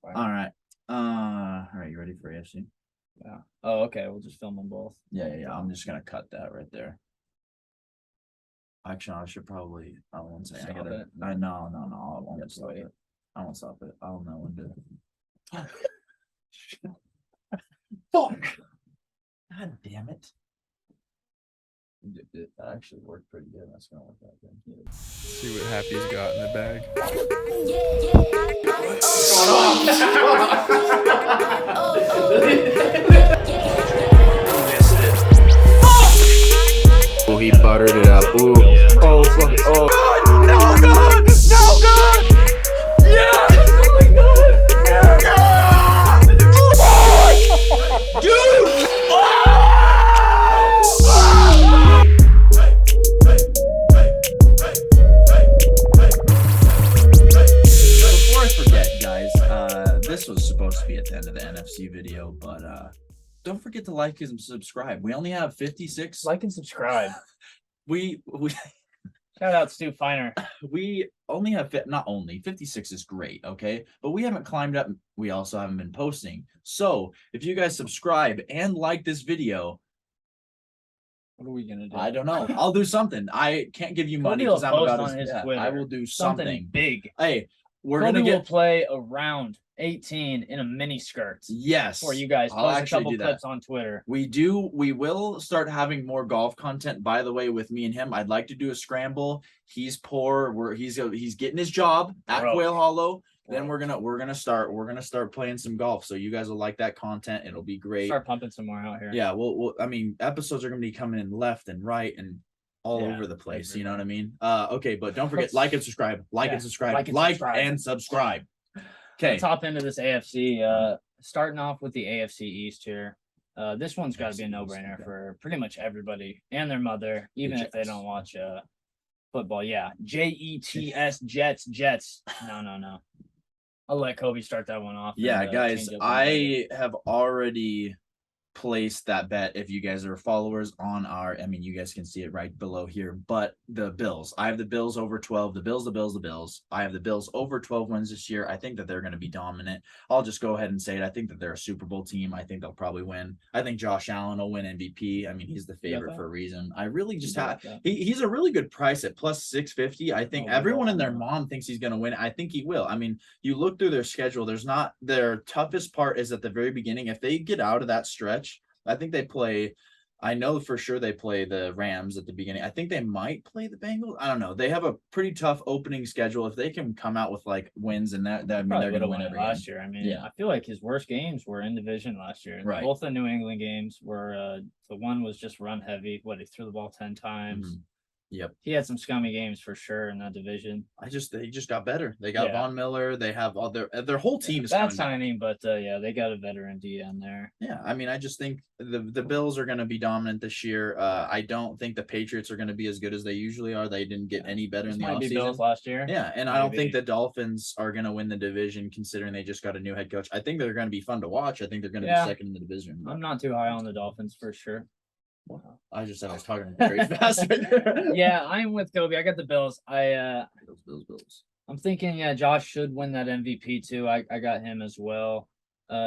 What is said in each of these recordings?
All right. You ready for AFC? Yeah. Oh, okay. We'll just film them both. Yeah. I'm just gonna cut that right there. Actually, I should probably. I won't say. Stop it. No. I won't stop it. I won't stop it. I don't know when to. Fuck! God damn it! It actually worked pretty good. That's gonna work out good. See what Happy's got in the bag. Oh, he buttered it up. Ooh. Oh, fuck it. Oh. No good! No good! Yeah! Oh my god! Yeah! Dude! Before I forget, guys, this was supposed to be at the end of the NFC video, but don't forget to like and subscribe. We only have 56. Like and subscribe. We Shout out Stu Feiner. we only have not only 56 is great, okay, but we haven't climbed up. We also haven't been posting. So if you guys subscribe and like this video, What are we gonna do? I don't know. I'll do something. I can't give you money Cody will because I'm post about on his to. Twitter I will do something something. big. Hey, we're Cody gonna will get. play a round 18 in a mini skirt. Yes. For you guys, I'll post a actually couple do that. clips on Twitter. We will start having more golf content. By the way, with me and him, I'd like to do a scramble. He's poor. He's getting his job at Quail Hollow. Then we're gonna start playing some golf. So you guys will like that content. It'll be great. Start pumping some more out here. Yeah, we'll I mean, episodes are gonna be coming in left and right and all over the place. everywhere. You know what I mean? Okay, but don't forget like and subscribe. Like and subscribe. Okay. Let's hop into this AFC. Starting off with the AFC East here. This one's got to be a no-brainer for pretty much everybody and their mother, even if they don't watch football. Yeah, Jets, Jets. No. I'll let Kobe start that one off. Yeah, guys, I have already placed that bet. If you guys are followers on you guys can see it right below here, but the Bills, I have the Bills over 12. The Bills. I have the Bills over 12 wins this year. I think that they're going to be dominant. I'll just go ahead and say it. I think that they're a Super Bowl team. I think they'll probably win. I think Josh Allen will win MVP. I mean, he's the favorite for a reason. I really just he's a really good price at plus 650. I think everyone and their mom thinks he's going to win. I think he will. I mean, you look through their schedule, their toughest part is at the very beginning. If they get out of that stretch, I think they play. I know for sure they play the Rams at the beginning. I think they might play the Bengals. I don't know. They have a pretty tough opening schedule. If they can come out with like wins and that I mean, they're going to win every last year. I mean, I feel like his worst games were in division last year. Right. Both the New England games were. The one was just run heavy. He threw the ball 10 times. Mm-hmm. Yep. He had some scummy games for sure in that division. They just got better. They got Von Miller. They have all their whole team is bad signing, but they got a veteran DN there. Yeah, I mean, I just think the Bills are going to be dominant this year. I don't think the Patriots are going to be as good as they usually are. They didn't get any better in the offseason. Bills last year. Yeah, and I don't think the Dolphins are going to win the division considering they just got a new head coach. I think they're going to be fun to watch. I think they're going to be second in the division. I'm not too high on the Dolphins for sure. Wow. I just said I was talking very fast. Yeah, I'm with Kobe. I got the Bills. Bills. I'm thinking Josh should win that MVP too. I got him as well.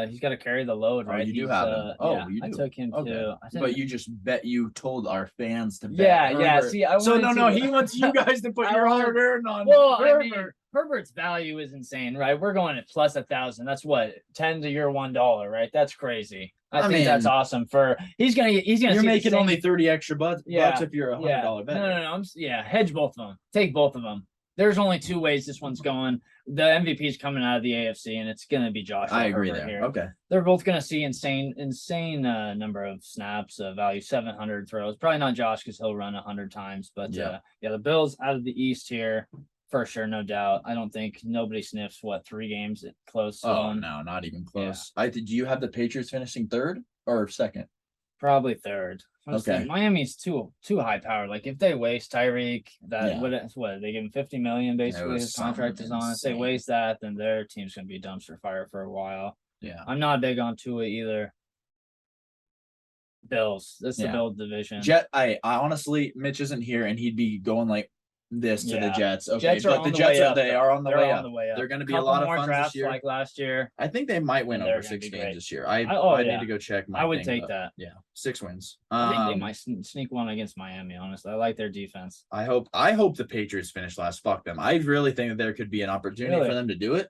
He's got to carry the load, right? You do have him. You do. I took him too. But you told our fans to bet. Yeah. See, he wants you guys to put your hard earned on. Well, I mean, Herbert's value is insane, right? We're going at plus 1,000. That's what 10 to your $1, right? That's crazy. I think that's awesome. He's gonna. You're making only 30 extra bucks if you're a $100 bet. No. Hedge both of them. Take both of them. There's only two ways this one's going. The MVP is coming out of the AFC, and it's gonna be Josh. I agree there. Here. Okay. They're both gonna see insane number of snaps, value 700 throws. Probably not Josh because he'll run 100 times, but the Bills out of the East here. For sure, no doubt. I don't think nobody sniffs 3 games close. Oh no, not even close. Yeah. Do you have the Patriots finishing third or second? Probably third. Okay. Miami's too high powered. Like if they waste Tyreek, what they give him $50 million basically. His contract is on. If they waste that, then their team's gonna be dumpster fire for a while. Yeah. I'm not big on Tua either. Bills. That's the Bills division. I honestly, Mitch isn't here, and he'd be going like this to the Yeah. Jets. Okay, Jets are but on the the Jets way are up, they though. are on the They're way on up. the way up. They're going to be a Couple lot of more fun this drafts year. like last year. I think they might win And they're over gonna 6 be games great. this year. I need yeah. to go check my I would thing, take but that. yeah, 6 wins. I think they might sneak one against Miami. Honestly, I like their defense. I hope the Patriots finish last. Fuck them. I really think that there could be an opportunity Really? for them to do it.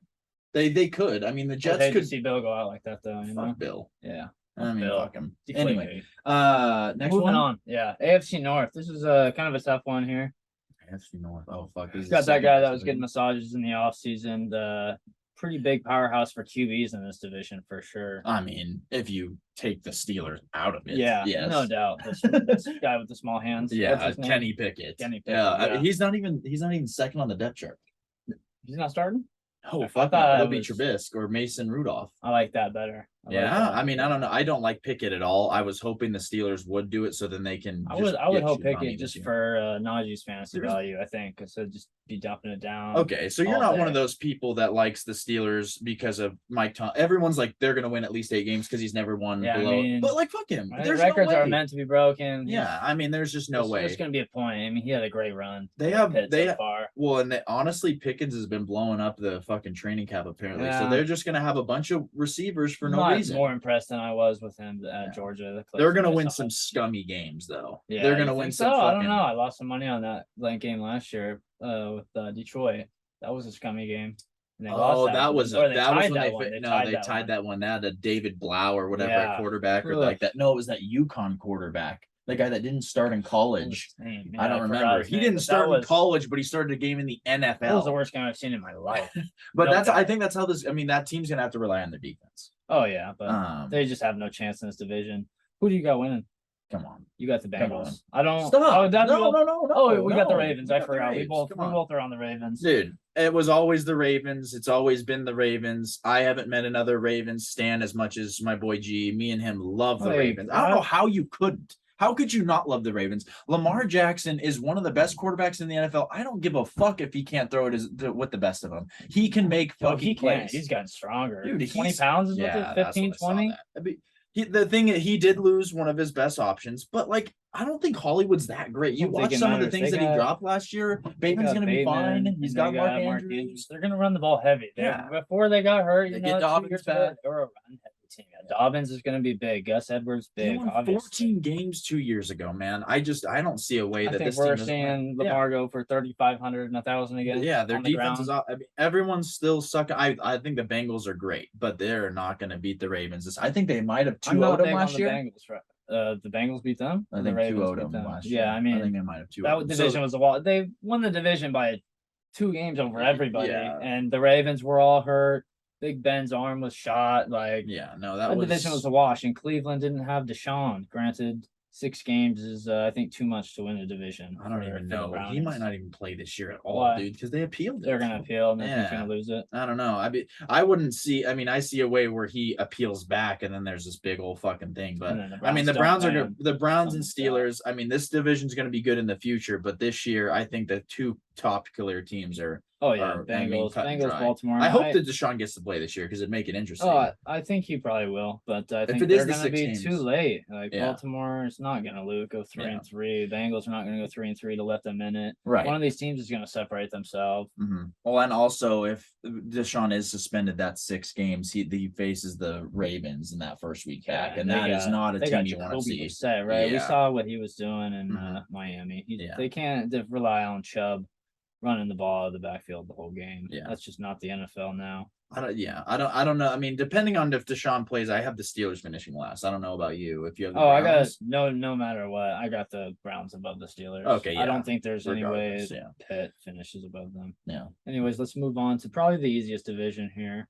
They could. I mean, the I would Jets hate could to see Bill go out like that, though. You know? fuck Bill. Yeah. I mean, Bill. fuck him. Deflategate. Anyway, next Moving one. on. Yeah, AFC North. This is kind of a tough one here. AFC North. Oh fuck. This is Got the that guy second that was getting division. massages in the offseason. The pretty big powerhouse for QBs in this division for sure. I mean, if you take the Steelers out of it, Yeah, yes. no doubt. This guy with the small hands. What's Yeah, his name? Kenny Pickett. Kenny Pickett, Yeah, I yeah. mean, he's not even second on the depth chart. He's not starting. Oh, I fuck thought that. It'll it be was- Trubisky or Mason Rudolph. I like that better. I like Yeah, that. I mean, I don't know. I don't like Pickett at all. I was hoping the Steelers would do it so then they can. I would get hope Giovanni Pickett this just year. for Najee's fantasy There's- value. I think because he'll just be dumping it down. Okay, so you're all not day. one of those people that likes the Steelers because of Mike Tom. Everyone's like they're gonna win at least 8 games because he's never won Yeah, I below. mean, but like fuck him. Right? There's Records no way. are meant to be broken. Yeah, I mean, there's just no way. There's going to be a point. I mean, he had a great run. They with have- Pitt they so ha- far. Well, and honestly, Pickens has been blowing up the fucking training cap apparently. So Yeah. they're just gonna have a bunch of receivers for no Not reason. more impressed than I was with him at Yeah. Georgia. The They're Clemson gonna I win saw. some scummy games though. Yeah, they're you gonna think win so? some. I don't Fucking, know. I lost some money on that game last year with Detroit. That was a scummy game. And they lost Oh, that was or they that was tied when that they one. fit- They no tied they that tied one. that one. That had David Blau or whatever Yeah. at quarterback or Ugh. like that. No, it was that UConn quarterback, the guy that didn't start in college. Man, I don't forgot remember. his He name, didn't but start that in was- college, but he started a game in the NFL. That was the worst game I've seen in my life. But No that's I doubt. think that's how this. I mean, that team's gonna have to rely on their defense. Oh yeah, but They they just have no chance in this division. Who do you got winning? come on. You got the Come on. Bengals. I don't. Stop. Oh, that'd be- No. Oh, we got the no. Ravens. We I got the forgot. We Ravens. both Come on. are on the Ravens. Dude, it was always the Ravens. It's always been the Ravens. I haven't met another Ravens stan as much as my boy G. Me and him love the Hey, Ravens. I don't know how you couldn't. How could you not love the Ravens? Lamar Jackson is one of the best quarterbacks in the NFL. I don't give a fuck if he can't throw it with the best of them. He can make Oh, fucking he can. plays. He's gotten stronger. Dude, 20 he's- pounds is Yeah, with it? that's 15, what I saw 20? that. I mean, the thing he did lose one of his best options, but like I don't think Hollywood's that great. You I don't think watch it some of the matters. things They that he got- dropped last year. They Bateman's got gonna be Bateman, fine. and He's they got Mark Andrews. They're gonna run the ball heavy. Yeah. Before they got hurt, They you get know, 2 Dobbins years ago, back. they were a run heavy team. Yeah, Dobbins is gonna be big. Gus Edwards They big. won Obviously. 14 games 2 years ago, man. I don't see a way I that think this team we're doesn't win. seeing Lamar go for 3,500 and 1,000 again. Yeah, their on the defense ground. is. I mean, everyone's still sucking. I think the Bengals are great, but they're not going to beat the Ravens. I think they might have I'm not 2-0 big them on last the year. Bengals, right? The Bengals beat them. I Or think the Ravens 2-0 beat them them. last year. Yeah, I mean, think they might have 2-0. that division was a lot. They won the division by 2 games over everybody, Yeah. and the Ravens were all hurt. Big Ben's arm was shot. Like Yeah, no, that division was a wash, and Cleveland didn't have Deshaun. Granted, 6 games is I think too much to win a division. I don't for even the know. He Brownies. might not even play this year at all, Why? dude, because they appealed. They're it. gonna appeal, and then he's Yeah. gonna lose it. I don't know. I wouldn't see. I mean, I see a way where he appeals back, and then there's this big old fucking thing. But And then I mean, the don't Browns are play good. him. The Browns and Something's up. Steelers. I mean, this division's going to be good in the future, but this year, I think the 2 top killer teams are. Oh yeah, Or, I mean, Bengals, cut and Bengals, dry. Baltimore. I hope that Deshaun gets to play this year because it'd make it interesting. Oh, I think he probably will, but I think it is they're the gonna 6 be teams. too late. Like Yeah. Baltimore is not gonna go 3-3. Bengals are not gonna go 3-3 to let them in it. Right. One of these teams is gonna separate themselves. Well, and also if Deshaun is suspended that 6 games, he faces the Ravens in that first week back, and that is not a they team got you want to Jacoby see. Brissett, right? We Yeah. saw what he was doing in Mhm. Miami. Yeah. They can't rely on Chubb running the ball out of the backfield the whole game. Yeah. That's just not the NFL now. I don't know. I mean, depending on if Deshaun plays, I have the Steelers finishing last. I don't know about you. If you have the I got Browns. no matter what, I got the Browns above the Steelers. Okay, I yeah. don't think there's any way Regardless, yeah. Pitt finishes above them. Yeah. Anyways, let's move on to probably the easiest division here,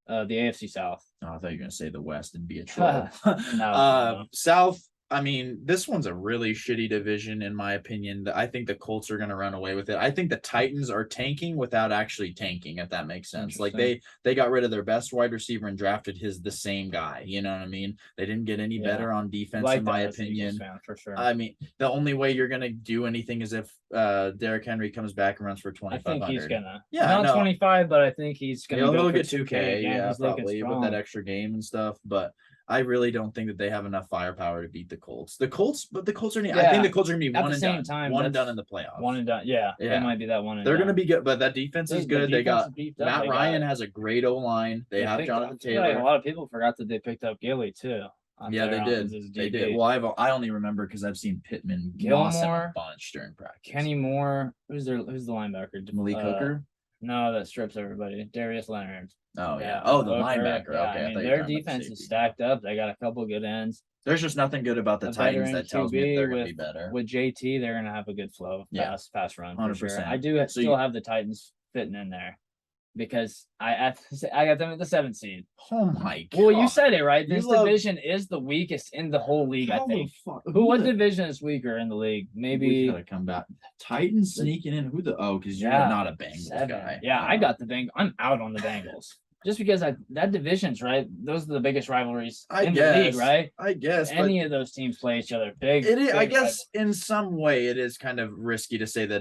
the AFC South. Oh, I thought you were gonna say the West and be a troll. No. South. I mean, this one's a really shitty division in my opinion. I think the Colts are gonna run away with it. I think the Titans are tanking without actually tanking, if that makes sense. Like they got rid of their best wide receiver and drafted the same guy. You know what I mean? They didn't get any Yeah. better on defense, Like in my that as an Eagles opinion. fan, for sure. I mean, the only way you're gonna do anything is if Derrick Henry comes back and runs for I 2,500. think he's gonna. Yeah, not no. 25, but I think he's gonna. He'll go for get 2K 2K, again. yeah, He's looking probably with strong. that extra game and stuff. But I really don't think that they have enough firepower to beat the Colts. But the Colts are. I Yeah. think the Colts are gonna be At one the and same done. time, One and that's done in the playoffs. One and done. Yeah, Yeah. it might be that one and They're done. gonna be good, but that defense is good. They defense got is beefed up. Matt They Ryan got- has a great O line. They have picked Jonathan up- I feel like Taylor. a lot of people forgot that they picked up Gilly too. Yeah, they did. They did. Well, I only remember because I've seen Pittman moss him a Gilmore, bunch during practice. Kenny Moore. Who's the linebacker? Malik Hooker. No, that strips everybody. Darius Leonard. Oh yeah. Yeah, Oh, the Hooker. linebacker. Yeah, Okay, I I mean thought you were their talking about the defense is safety. stacked up. They got a couple good ends. There's just nothing good about the A Titans veteran that tells me that QB they're going to be better. With JT, they're gonna have a good flow of Yeah. pass run for sure. 100%. I do So still you- have the Titans fitting in there because I got them at the 7th seed. Oh my god. Well, you said it right. You This love- division is the weakest in the whole league. I How the think. fuck- What the- division is weaker in the league? We Maybe gotta come back. Titans sneaking in. Because you're Yeah, not a Bengals 7. guy. Yeah, I got the Bengals. I'm out on the Bengals just because that division's right. Those are the biggest rivalries in the league, right? I guess. But Any of those teams play each other. Big. it is, I big guess in some way it is kind of risky to say the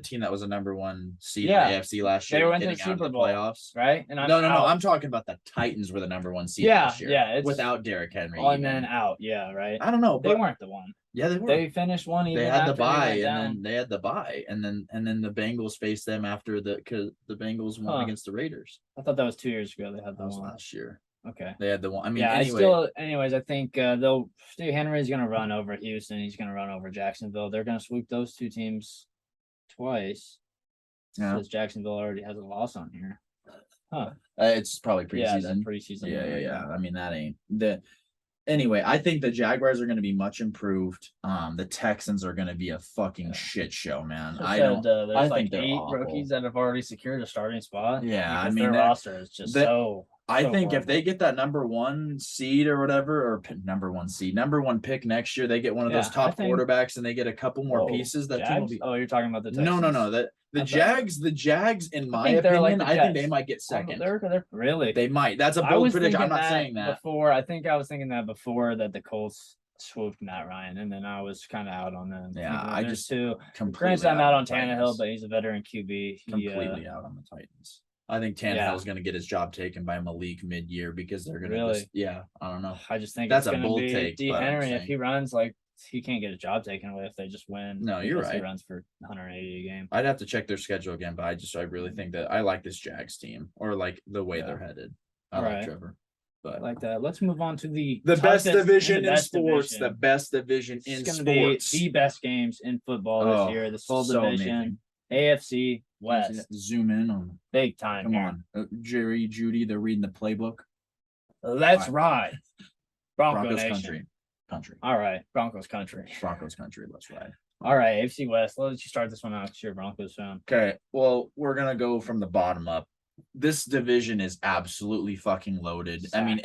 team that was a number 1 seed Yeah. in the AFC last They year went to getting the out of Super the Bowl, playoffs. right? And I'm No. out. I'm talking about the Titans were the number 1 seed Yeah, last year. yeah, it's- without Derrick Henry. on and even. then out. Yeah, right. I don't know, They but weren't the one. yeah, they were. They finished one even. They had the after bye, went and down. then they had the bye, and then the Bengals faced them after because the Bengals won Huh. against the Raiders. I thought that was 2 years ago. They had the That was one. last year. Okay. They had the one. I mean, Yeah, anyway, anyways, I think they'll Steve Henry's gonna run over Houston. He's gonna run over Jacksonville. They're gonna sweep those two teams twice. Yeah. Because Jacksonville already has a loss on here. Huh. it's probably Yeah, preseason. that's preseason. Yeah. I mean, that ain't the. Anyway, I think the Jaguars are going to be much improved. The Texans are going to be a fucking shit show, man. So I said, don't. there's I like think they're 8 awful. rookies that have already secured a starting spot. Yeah, I because mean, their that- roster is just that- so. I so think if they horrible. get that number 1 seed or whatever, or number 1 seed, number 1 pick next year, they get one of those Yeah, top I think- quarterbacks and they get a couple more Whoa, pieces. That team will Jags? be. Oh, you're talking about the Texans. No. The I thought- Jags, in my think they're opinion, like the I think they Jets. might get Oh, second. They're really. They might. That's a I bold was prediction. I'm thinking not saying that. before. I think I was thinking that before that the Colts swooped Matt Ryan, and then I was kind of out on them. Yeah, thinking I there's just two. Completely Granted, I'm out on the Tannehill, Titans. but he's a veteran QB. He, Completely out on the Titans. I think Yeah. Tannehill's going to get his job taken by Malik mid-year because they're going to Really? just, yeah, I don't know. I just think That's it's a going to bold be take, D. but I'm Henry. If saying- he runs, like he can't get his job taken away if they just win. No, you're because He right. runs for 180 a game. I'd have to check their schedule again, but I really think that I like this Jags team or like the way Yeah. they're headed. I All like right. Trevor. But Like that. Let's move on to the the best toughest- division the in best sports, division. the best division It's in gonna be sports. the best games in football this Oh, year. This whole so division, amazing. AFC West, Zoom in on. big time. Come here. on, Jerry, Judy, they're reading the playbook. Let's All ride. Bronco Broncos Nation. country. All right, Broncos country. Broncos country. Let's ride. All right, AFC West. I'll let you start this one out because you're a Broncos fan. Okay, well, we're gonna go from the bottom up. This division is absolutely fucking loaded. I mean,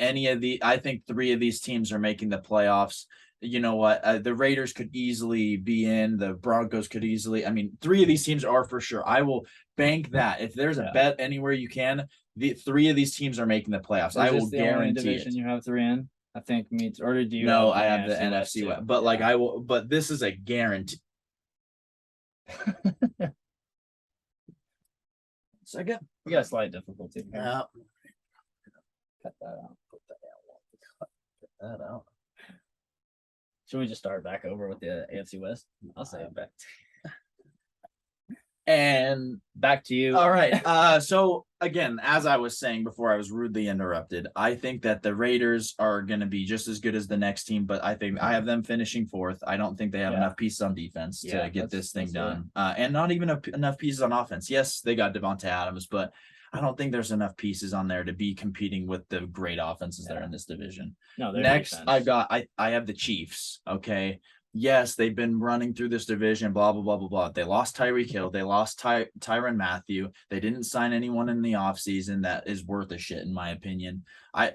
I think 3 of these teams are making the playoffs. You know what? The Raiders could easily be in. The Broncos could easily. I mean, 3 of these teams are for sure. I will bank that. If there's a Yeah. bet anywhere you can, the 3 of these teams are making the playoffs. Is I this will the only guarantee division it. you have 3 in? I think meets or do you? No, have I have the NFC NFC West, West, too? but like Yeah. I will. But this is a guarantee. Second. We got a slight difficulty here. Yeah. Cut that out. Put that out. Should we just start back over with the AFC West? I'll say it back. And Back to you. all right. So again, as I was saying before, I was rudely interrupted. I think that the Raiders are going to be just as good as the next team, but I think I have them finishing 4th. I don't think they have Yeah. enough pieces on defense Yeah, to get that's- this thing that's done, and not even enough pieces on offense. Yes, they got Devontae Adams, but I don't think there's enough pieces on there to be competing with the great offenses that are in this division. No, their Next, defense. I have the Chiefs. Okay. Yes, they've been running through this division, blah, blah, blah, blah, blah. They lost Tyreek Hill. They lost Tyrann Matthew. They didn't sign anyone in the offseason that is worth a shit, in my opinion.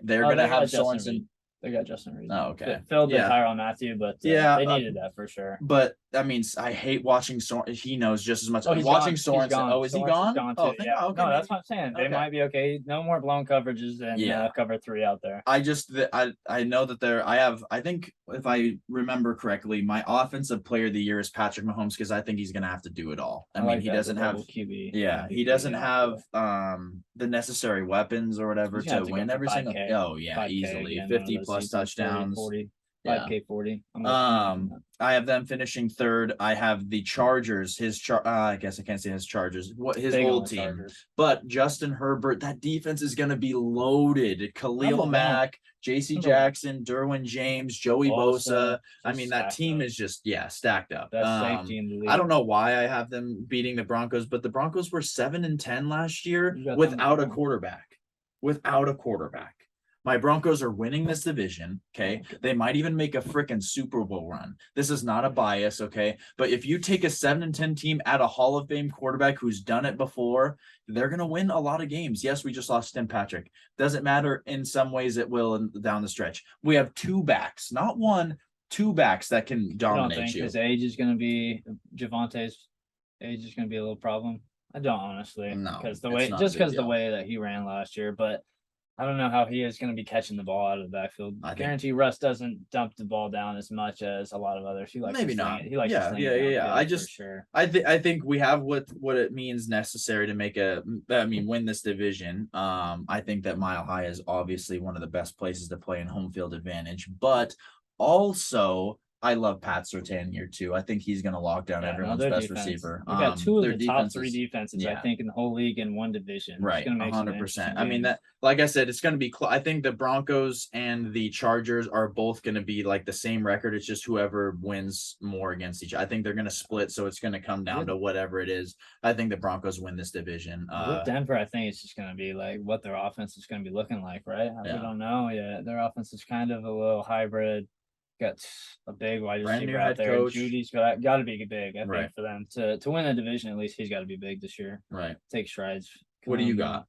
They're Oh, going to they got have Justin Sorensen. Reed. They got Justin Reed. Oh, okay. Filled Yeah. the Tyrann Matthew, but Yeah, they needed that for sure. But I mean, I hate watching Sorensen. He knows just as much. Oh, he's watching gone. He's Sorensen. gone. Oh, is he Sorensen's gone? gone Oh, too, thank yeah. God. Okay, No, that's maybe- what I'm saying. They Okay. might be okay. No more blown coverages than Yeah. cover 3 out there. I know that I think if I remember correctly, my offensive player of the year is Patrick Mahomes because I think he's going to have to do it all. I mean, like he that, doesn't the have, double QB. yeah, he doesn't have the necessary weapons or whatever He's gonna to have to win go for every single. 5K. Oh yeah, 5K easily again, one of 50 those plus touchdowns. 40, Yeah. 5K 40. I have them finishing third. I have the Chargers. I guess I can't say his Chargers. What his big on old the team. Chargers. But Justin Herbert, that defense is going to be loaded. Khalil Number Mack, J.C. Number Jackson, Derwin James, Joey Bosa. I mean, that team is just stacked up. Best safety in the league. I don't know why I have them beating the Broncos, but the Broncos were 7-10 last year without a quarterback. My Broncos are winning this division, okay? They might even make a freaking Super Bowl run. This is not a bias, okay? But if you take a 7-10 team at a Hall of Fame quarterback who's done it before, they're going to win a lot of games. Yes, we just lost Tim Patrick. Doesn't matter. In some ways it will down the stretch. We have two backs, not one, two backs that can dominate you. I don't think his age is going to be Javante's age is going to be a little problem. I don't honestly. No, because the way that he ran last year, but I don't know how he is going to be catching the ball out of the backfield. I guarantee Russ doesn't dump the ball down as much as a lot of others. He likes maybe to not. He likes to sling it downfield. I think we have what it means necessary to make win this division. I think that Mile High is obviously one of the best places to play in home field advantage, but also I love Pat Surtain here too. I think he's going to lock down everyone's best receiver. We got two of the top three defenses, I think, in the whole league in one division. Right, 100%. I mean, that, like I said, it's going to be. I think the Broncos and the Chargers are both going to be like the same record. It's just whoever wins more against each other. I think they're going to split, so it's going to come down to whatever it is. I think the Broncos win this division. With Denver, I think it's just going to be like what their offense is going to be looking like, right? We don't know yet. Their offense is kind of a little hybrid. Got a big wide receiver out there. Coach. Judy's got to be big, I think, for them to win the division. At least he's got to be big this year. Right. Take strides. What do you got?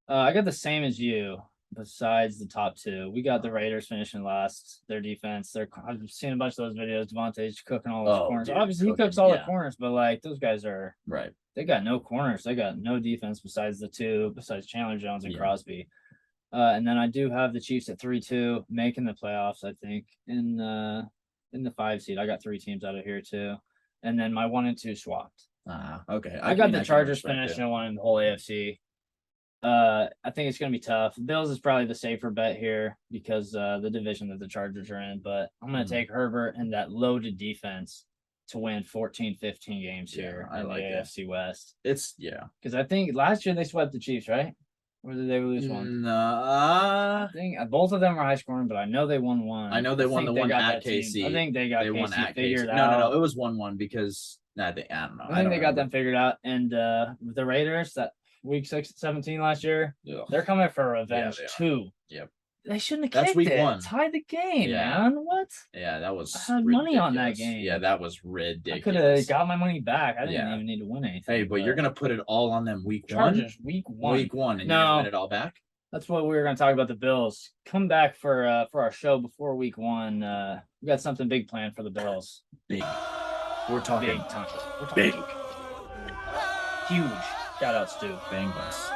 I got the same as you. Besides the top two, we got the Raiders finishing last. Their defense. I've seen a bunch of those videos. Devontae's cooking all those corners. Dude, obviously, he cooks all the corners, but like those guys are right. They got no corners. They got no defense besides Chandler Jones and Crosby. And then I do have the Chiefs at 3-2, making the playoffs, I think, in the 5 seed. I got 3 teams out of here too. And then my 1 and 2 swapped. Okay. I got the Chargers finishing one in the whole AFC. I think it's gonna be tough. Bills is probably the safer bet here because the division that the Chargers are in, but I'm gonna take Herbert and that loaded defense to win 14-15 games here in the AFC West. Because I think last year they swept the Chiefs, right? Or did they lose one? I think both of them were high scoring, but I know they won one. I know they won the one at KC. I think they got KC figured out. No. It was 1-1 because I don't know. I think they got them figured out. And the Raiders, that week 17 last year, they're coming for revenge too. Yep. They shouldn't have kicked week it. 1. Tie the game, man. What? Yeah, that was. I had money on that game. Yeah, that was ridiculous. I could have got my money back. I didn't even need to win anything. Hey, but you're gonna put it all on them week Chargers, 1. Week 1. Week 1, and you're gonna win it all back. That's what we were going to talk about the Bills. Come back for our show before week 1. We got something big planned for the Bills. Big. We're talking big. We're talking big. Huge. Shout out Stu. Bang bus.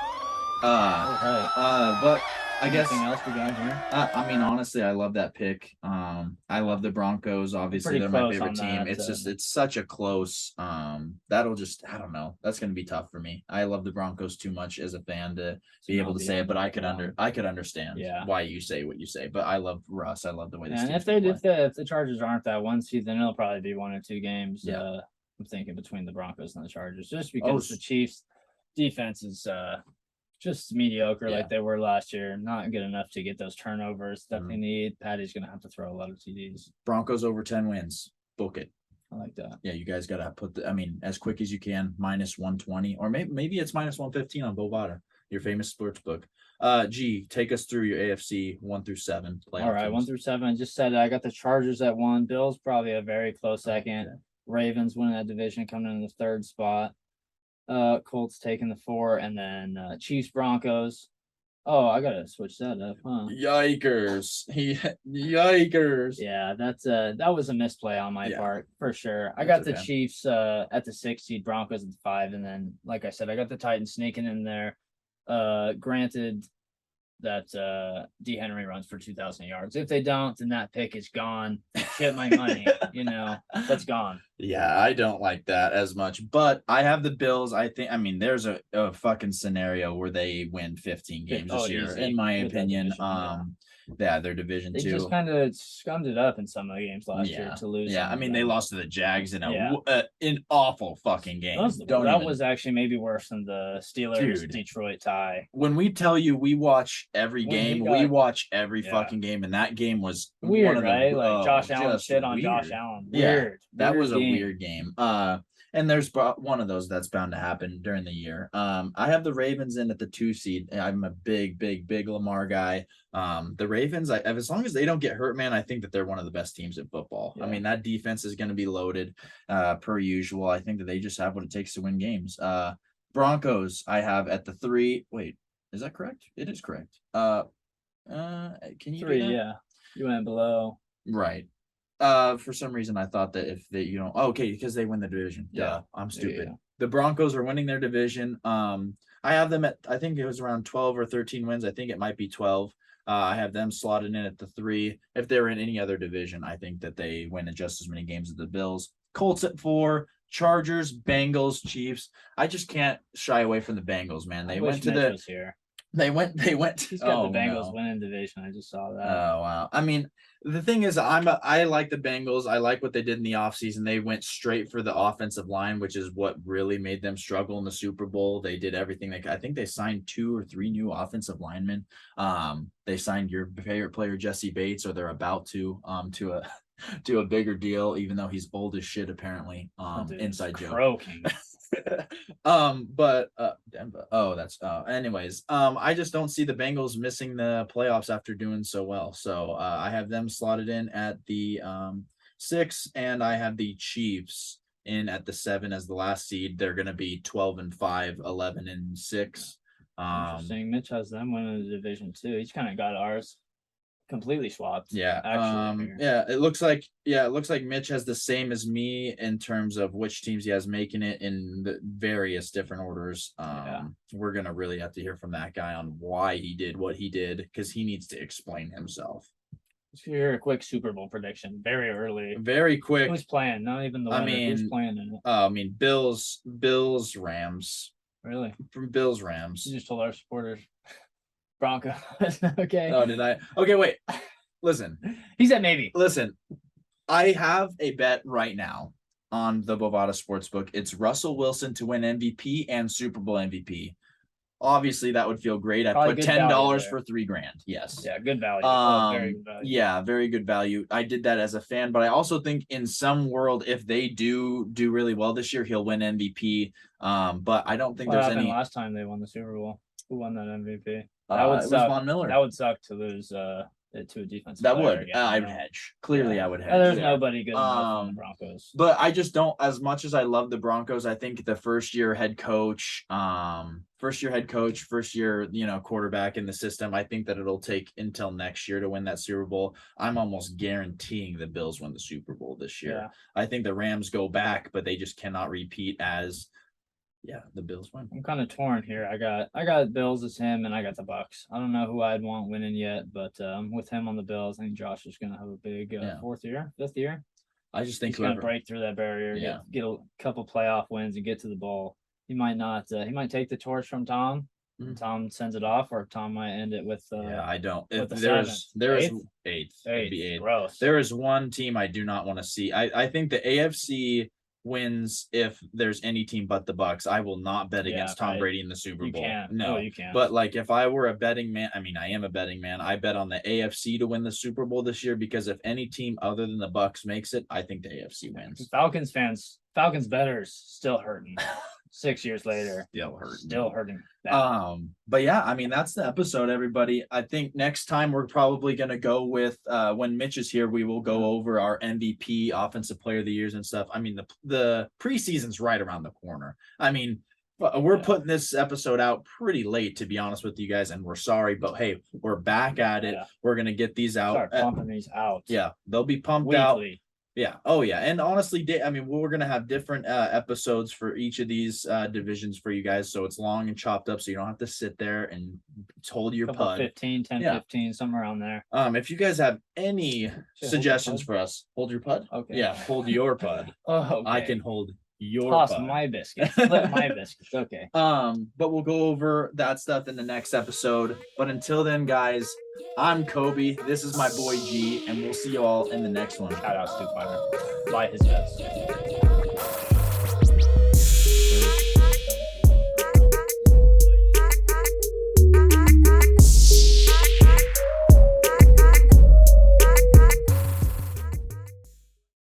Right. But I guess anything else we got here? I mean, honestly, I love that pick. I love the Broncos. Obviously, they're my favorite team. It's such a close. That'll just, I don't know. That's going to be tough for me. I love the Broncos too much as a fan to be able to say it, but I could understand why you say what you say. But I love Russ. I love the way this. And if the Chargers aren't that 1 seed, then it'll probably be 1 or 2 games. Yeah. I'm thinking between the Broncos and the Chargers, just because the Chiefs' defense is just mediocre like they were last year. Not good enough to get those turnovers that they need. Patty's going to have to throw a lot of TDs. Broncos over 10 wins. Book it. I like that. Yeah, you guys got to put as quick as you can, minus 120, or maybe it's minus 115 on Bovada, your famous sports book. G, take us through your AFC 1 through 7 playoff. All right, teams. 1 through 7. I just said I got the Chargers at 1. Bills probably a very close second. Okay. Ravens winning that division, coming in the 3rd spot. Colts taking the 4, and then Chiefs Broncos. Oh, I gotta switch that up, huh? Yikers! Yikers! Yeah, that was a misplay on my part for sure. I got the Chiefs at the 6 seed, Broncos at the 5, and then like I said, I got the Titans sneaking in there. Granted that D Henry runs for 2,000 yards. If they don't, then that pick is gone. Shit my money, that's gone. Yeah, I don't like that as much, but I have the Bills. I mean, there's a fucking scenario where they win 15 games this year, Easy. in my With that opinion. division, Yeah, they're division they two. just kind of scummed it up in some of the games last year to lose. Yeah, I mean, they lost to the Jags in Yeah. An awful fucking game. That was actually maybe worse than the Steelers Dude. Detroit tie. When we tell you we watch every When he game, got- we watch every Yeah. fucking game, and that game was Weird, one of the, right? Like Josh Allen just shit on Josh weird. Allen. Yeah, Weird. that was a game. weird game. And there's one of those that's bound to happen during the year. I have the Ravens in at the 2 seed. I'm a big Lamar guy. The Ravens, as long as they don't get hurt, man, I think that they're one of the best teams in football. Yeah. I mean, that defense is going to be loaded, per usual. I think that they just have what it takes to win games. Broncos, I have at the 3. Wait, is that correct? It is correct. Can you 3, do that? yeah. You went below. Right. For some reason I thought that if they, okay, because they win the division. Yeah. I'm stupid. Yeah. The Broncos are winning their division. I have them at, I think it was around 12 or 13 wins. I think it might be 12. I have them slotted in at the 3. If they were in any other division, I think that they win just as many games as the Bills. Colts at 4, Chargers, Bengals, Chiefs. I just can't shy away from the Bengals, man. They went to Mitch was here. They went. He's got the Bengals winning division. I just saw that. Oh wow! I mean, the thing is, I like the Bengals. I like what they did in the offseason. They went straight for the offensive line, which is what really made them struggle in the Super Bowl. They did everything. I think they signed 2 or 3 new offensive linemen. They signed your favorite player Jesse Bates, or they're about to a bigger deal, even though he's old as shit apparently. Inside joke. But Denver. Anyways, I just don't see the Bengals missing the playoffs after doing so well. So I have them slotted in at the 6, and I have the Chiefs in at the 7 as the last seed. They're gonna be 12-5, 11-6. Interesting. Mitch has them winning the division too. He's kind of got ours completely swapped. Yeah. Actually, it looks like Mitch has the same as me in terms of which teams he has making it in the various different orders. We're gonna really have to hear from that guy on why he did what he did, because he needs to explain himself. Let's hear a quick Super Bowl prediction. Very early. Very quick. Who's playing? Not even the winner. Who's playing in it? Bills, Rams. Really? From Bills, Rams. You just told our supporters. Broncos. Okay. Oh, did I? Okay, wait. Listen. He said maybe. Listen, I have a bet right now on the Bovada Sportsbook. It's Russell Wilson to win MVP and Super Bowl MVP. Obviously, that would feel great. I put $10 for $3,000. Yes. Yeah, good value. Very good value. Yeah, very good value. I did that as a fan, but I also think in some world, if they do really well this year, he'll win MVP. But I don't think there's any. Last time they won the Super Bowl, who won that MVP? That would suck. Von Miller. That would suck to lose to a defensive. That would. I would hedge. Clearly, I would hedge. There's nobody good enough in the Broncos. But I just don't. As much as I love the Broncos, I think the first year head coach, first year quarterback in the system. I think that it'll take until next year to win that Super Bowl. I'm almost guaranteeing the Bills win the Super Bowl this year. Yeah. I think the Rams go back, but they just cannot repeat as. Yeah, the Bills win. I'm kind of torn here. I got Bills as him, and I got the Bucks. I don't know who I'd want winning yet, but with him on the Bills, I think Josh is gonna have a big 5th year. I just think he's gonna break through that barrier, get a couple playoff wins, and get to the bowl. He might not. He might take the torch from Tom. Tom sends it off, or Tom might end it with. I don't. If there's 8th. It'd be 8th. Gross. There is one team I do not want to see. I think the AFC wins if there's any team but the Bucks. I will not bet against Tom Brady in the Super Bowl. No, you can't. But like if I were a betting man, I mean I am a betting man. I bet on the AFC to win the Super Bowl this year, because if any team other than the Bucks makes it, I think the AFC wins. Falcons bettors still hurting. 6 years later, still hurting. Bad. But yeah, I mean that's the episode, everybody. I think next time we're probably gonna go with when Mitch is here, we will go over our MVP, Offensive Player of the Years and stuff. I mean the preseason's right around the corner. I mean we're putting this episode out pretty late, to be honest with you guys, and we're sorry, but hey, we're back at it. We're gonna get these out. Start pumping these out. Yeah, they'll be pumped weekly. Yeah. Oh, yeah. And honestly, I mean, we're going to have different episodes for each of these divisions for you guys. So it's long and chopped up. So you don't have to sit there and hold your Couple pud. 15, 10, Yeah. 15, somewhere around there. If you guys have any hold your suggestions pud? for us, hold your pud. Okay. Yeah. Hold your pud. Oh, okay. I can hold your toss pud. my biscuits. Flip my biscuits. Okay. But we'll go over that stuff in the next episode. But until then, guys, I'm Kobe. This is my boy G, and we'll see you all in the next one. Shout out Stu Fiber. Buy his bets.